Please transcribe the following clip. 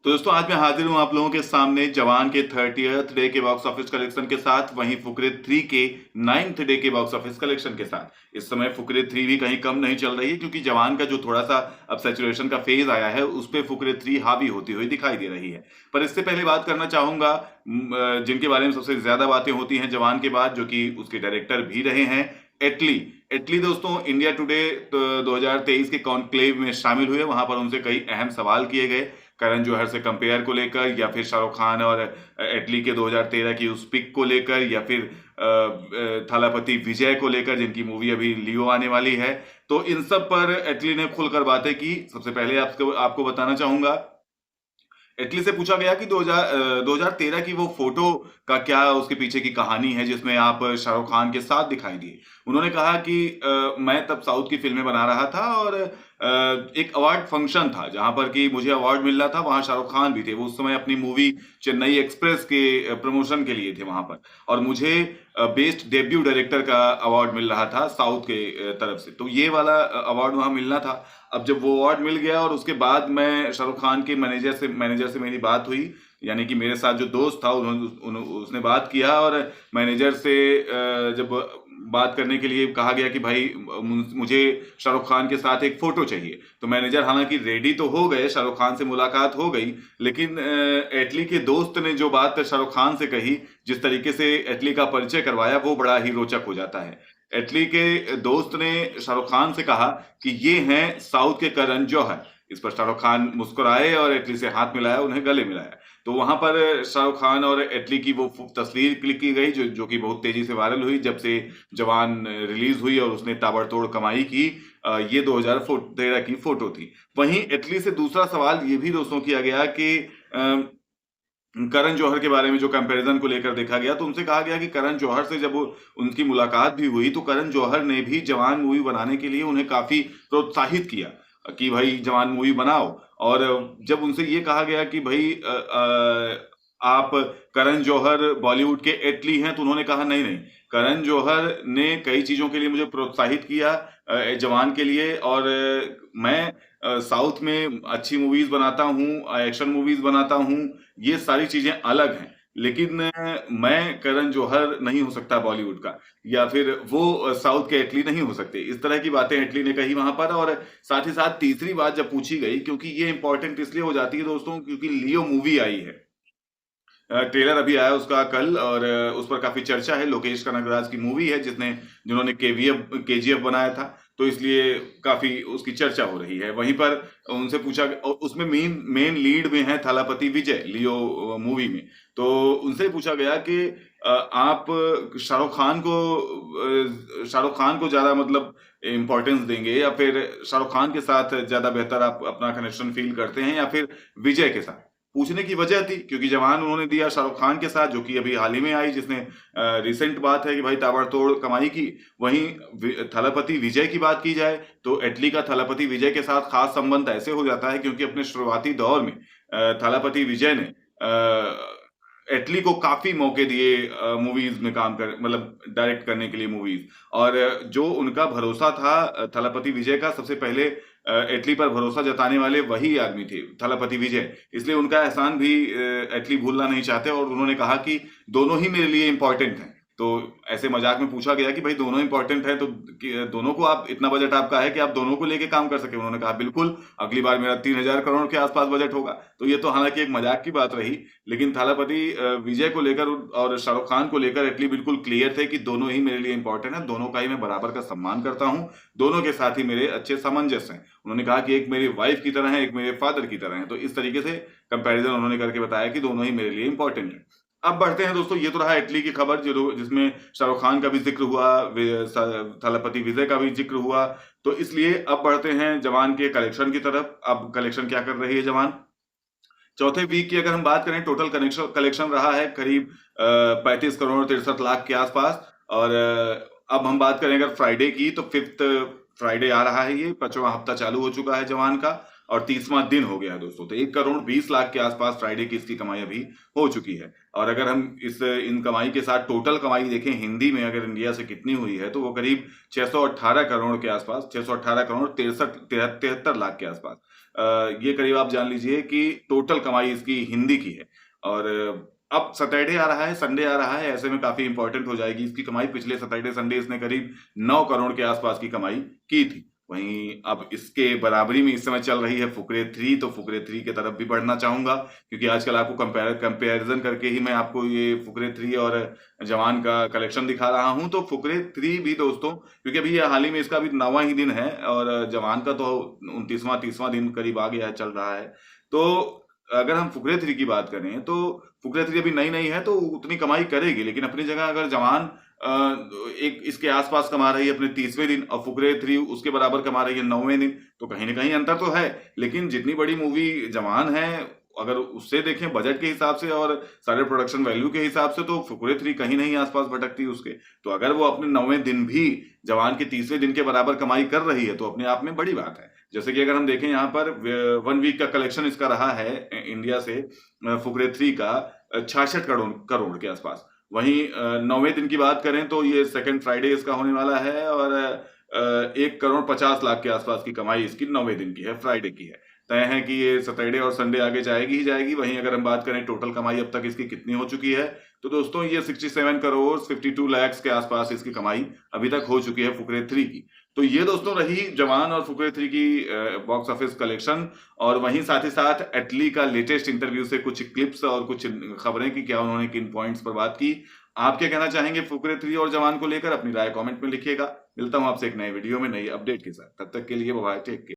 तो दोस्तों आज मैं हाजिर हूं आप लोगों के सामने जवान के 30th डे के बॉक्स ऑफिस कलेक्शन के साथ, वहीं फुकरे 3 के 9th डे के बॉक्स ऑफिस कलेक्शन के साथ। इस समय फुकरे 3 भी कहीं कम नहीं चल रही है, क्योंकि जवान का जो थोड़ा सा अब सैचुरेशन का फेज आया है उस पे फुकरे 3 हावी होती हुई दिखाई दे रही है। पर इससे पहले बात करना चाहूंगा जिनके बारे में सबसे ज्यादा बातें होती हैं जवान के बाद, जो कि उसके डायरेक्टर भी रहे हैं, एटली। एटली दोस्तों इंडिया टुडे 2023 के कॉन्क्लेव में शामिल हुए। वहां पर उनसे कई अहम सवाल किए गए, करण जौहर से कंपेयर को लेकर, या फिर शाहरुख खान और एटली के 2013 की उस पिक को लेकर, या फिर थलापति विजय को लेकर जिनकी मूवी अभी लियो आने वाली है। तो इन सब पर एटली ने खुलकर बातें की। सबसे पहले आपको बताना चाहूंगा, इटली से पूछा गया कि 2013 की वो फोटो का क्या उसके पीछे की कहानी है जिसमें आप शाहरुख खान के साथ दिखाई दिए। उन्होंने कहा कि मैं तब साउथ की फिल्में बना रहा था और एक अवार्ड फंक्शन था जहां पर कि मुझे अवार्ड मिल रहा था, वहां शाहरुख खान भी थे। वो उस समय अपनी मूवी चेन्नई एक्सप्रेस के प्रमोशन के लिए थे वहां पर, और मुझे बेस्ट डेब्यू डायरेक्टर का अवार्ड मिल रहा था साउथ के तरफ से। तो ये वाला अवार्ड वहां मिलना था। अब जब वो अवार्ड मिल गया और उसके बाद मैं शाहरुख खान के मैनेजर से मेरी बात हुई, यानी कि मेरे साथ जो दोस्त था उसने बात किया, और मैनेजर से जब बात करने के लिए कहा गया कि भाई मुझे शाहरुख खान के साथ एक फोटो चाहिए, तो मैनेजर हालांकि रेडी तो हो गए, शाहरुख खान से मुलाकात हो गई, लेकिन एटली के दोस्त ने जो बात शाहरुख खान से कही, जिस तरीके से एटली का परिचय करवाया, वो बड़ा ही रोचक हो जाता है। एटली के दोस्त ने शाहरुख खान से कहा कि ये हैं साउथ के करण जौहर। इस पर शाहरुख खान मुस्कुराए और एटली से हाथ मिलाया, उन्हें गले मिलाया। तो वहां पर शाहरुख खान और एटली की वो तस्वीर क्लिक की गई, जो कि बहुत तेजी से वायरल हुई जब से जवान रिलीज हुई और उसने ताबड़तोड़ कमाई की। ये 2013 की फोटो थी। वहीं एटली से दूसरा सवाल ये भी दोस्तों किया गया कि करण जौहर के बारे में जो कंपैरिजन को लेकर देखा गया, तो उनसे कहा गया कि करण जौहर से जब उनकी मुलाकात भी हुई तो करण जौहर ने भी जवान मूवी बनाने के लिए उन्हें काफी प्रोत्साहित किया कि भाई जवान मूवी बनाओ। और जब उनसे ये कहा गया कि भाई आप करण जौहर बॉलीवुड के एटली हैं, तो उन्होंने कहा नहीं नहीं, करण जौहर ने कई चीजों के लिए मुझे प्रोत्साहित किया जवान के लिए, और मैं साउथ में अच्छी मूवीज बनाता हूँ, एक्शन मूवीज बनाता हूँ, ये सारी चीजें अलग हैं, लेकिन मैं करण जौहर नहीं हो सकता बॉलीवुड का, या फिर वो साउथ के एटली नहीं हो सकते। इस तरह की बातें एटली ने कही वहां पर। और साथ ही साथ तीसरी बात जब पूछी गई, क्योंकि ये इंपॉर्टेंट इसलिए हो जाती है दोस्तों, क्योंकि लियो मूवी आई है, ट्रेलर अभी आया उसका कल, और उस पर काफी चर्चा है। लोकेश कनगराज की मूवी है जिन्होंने केजीएफ बनाया था, तो इसलिए काफी उसकी चर्चा हो रही है। वहीं पर उनसे पूछा, और उसमें मेन मेन लीड में है थलापति विजय लियो मूवी में। तो उनसे पूछा गया कि आप शाहरुख खान को ज्यादा मतलब इंपॉर्टेंस देंगे, या फिर शाहरुख खान के साथ ज्यादा बेहतर आप अपना कनेक्शन फील करते हैं, या फिर विजय के साथ। पूछने की वजह थी क्योंकि जवान उन्होंने दिया शाहरुख खान के साथ, जो कि अभी हाल ही में आई, जिसने रिसेंट बात है कि भाई ताबड़तोड़ कमाई की। वहीं थलापति विजय की बात की जाए तो एटली का थलापति विजय के साथ खास संबंध ऐसे हो जाता है क्योंकि अपने शुरुआती दौर में थलापति विजय ने एटली को काफी मौके दिए मूवीज में काम कर, मतलब डायरेक्ट करने के लिए मूवीज। और जो उनका भरोसा था थलापति विजय का, सबसे पहले एटली पर भरोसा जताने वाले वही आदमी थे, थलापति विजय। इसलिए उनका एहसान भी एटली भूलना नहीं चाहते, और उन्होंने कहा कि दोनों ही मेरे लिए इंपॉर्टेंट हैं। तो ऐसे मजाक में पूछा गया कि भाई दोनों इंपॉर्टेंट है, तो दोनों को आप, इतना बजट आपका है कि आप दोनों को लेके काम कर सके। उन्होंने कहा बिल्कुल, अगली बार मेरा 3,000 करोड़ के आसपास बजट होगा। तो ये तो हालांकि एक मजाक की बात रही, लेकिन थालापति विजय को लेकर और शाहरुख खान को लेकर एटली बिल्कुल क्लियर थे कि दोनों ही मेरे लिए इंपॉर्टेंट है, दोनों का ही मैं बराबर का सम्मान करता हूं, दोनों के साथ ही मेरे अच्छे सामंजस्य हैं। उन्होंने कहा कि एक मेरी वाइफ की तरह है, एक मेरे फादर की तरह है। तो इस तरीके से कंपैरिजन उन्होंने करके बताया कि दोनों ही मेरे लिए इंपॉर्टेंट है। अब बढ़ते हैं दोस्तों, ये तो रहा इटली की खबर जिसमें शाहरुख खान का भी जिक्र हुआ, थलापति विजय का भी जिक्र हुआ। तो इसलिए अब बढ़ते हैं जवान के कलेक्शन की तरफ। अब कलेक्शन क्या कर रही है जवान? चौथे वीक की अगर हम बात करें, टोटल कलेक्शन रहा है करीब 35 करोड़ 63 लाख के आसपास। और अब हम बात करें अगर फ्राइडे की, तो 5th फ्राइडे आ रहा है, ये 5वां हफ्ता चालू हो चुका है जवान का, और 30वां दिन हो गया है दोस्तों। तो 1 करोड़ 20 लाख के आसपास फ्राइडे की इसकी कमाई अभी हो चुकी है। और अगर हम इन कमाई के साथ टोटल कमाई देखें हिंदी में, अगर इंडिया से कितनी हुई है, तो वो करीब 618 करोड़ के आसपास, 618 करोड़ 63 73 लाख के आसपास। ये करीब आप जान लीजिए कि टोटल कमाई इसकी हिंदी की है। और अब सैटरडे आ रहा है, संडे आ रहा है, ऐसे में काफी इंपॉर्टेंट हो जाएगी इसकी कमाई। पिछले सैटरडे संडे इसने करीब 9 करोड़ के आसपास की कमाई की थी। वहीं अब इसके बराबरी में इस समय चल रही है फुकरे 3, तो फुकरे 3 की तरफ भी बढ़ना चाहूंगा, क्योंकि आजकल आपको कंपैरिजन करके ही मैं आपको ये फुकरे 3 और जवान का कलेक्शन दिखा रहा हूं। तो फुकरे 3 भी दोस्तों, क्योंकि अभी ये हाल ही में इसका अभी 9वां ही दिन है और जवान का तो 29वां 30वां दिन करीब आ गया है, चल रहा है। तो अगर हम फुकरे 3 की बात करें तो फुकरे 3 अभी नई नई है तो उतनी कमाई करेगी, लेकिन अपनी जगह अगर जवान एक इसके आसपास कमा रही है अपने 30वें दिन और फुकरे 3 उसके बराबर कमा रही है 9वें दिन, तो कहीं ना कहीं अंतर तो है। लेकिन जितनी बड़ी मूवी जवान है, अगर उससे देखें बजट के हिसाब से और सारे प्रोडक्शन वैल्यू के हिसाब से, तो फुकरे 3 कहीं नहीं आसपास भटकती उसके। तो अगर वो अपने 9वें दिन भी जवान के 30वें दिन के बराबर कमाई कर रही है तो अपने आप में बड़ी बात है। जैसे कि अगर हम देखें यहाँ पर 1 वीक का कलेक्शन इसका रहा है इंडिया से, फुकरे 3 का 66 करोड़ के आसपास। वहीं 9वें दिन की बात करें तो ये सेकंड फ्राइडे इसका होने वाला है और 1 करोड़ 50 लाख के आसपास की कमाई इसकी 9वें दिन की है, फ्राइडे की है। तय है कि ये सैटरडे और संडे आगे जाएगी ही जाएगी। वहीं अगर हम बात करें टोटल कमाई अब तक इसकी कितनी हो चुकी है, तो दोस्तों ये 67 करोड़ 52 लाख के आसपास इसकी कमाई अभी तक हो चुकी है फुकरे 3 की। तो ये दोस्तों रही जवान और फुकरे 3 की बॉक्स ऑफिस कलेक्शन। और वहीं साथ ही साथ एटली का लेटेस्ट इंटरव्यू से कुछ क्लिप्स और कुछ खबरें की क्या उन्होंने किन पॉइंट्स पर बात की। आप क्या कहना चाहेंगे फुकरे 3 और जवान को लेकर? अपनी राय कमेंट में लिखिएगा। मिलता हूं आपसे एक नए वीडियो में नई अपडेट के साथ, तब तक के लिए बाय, टेक केयर।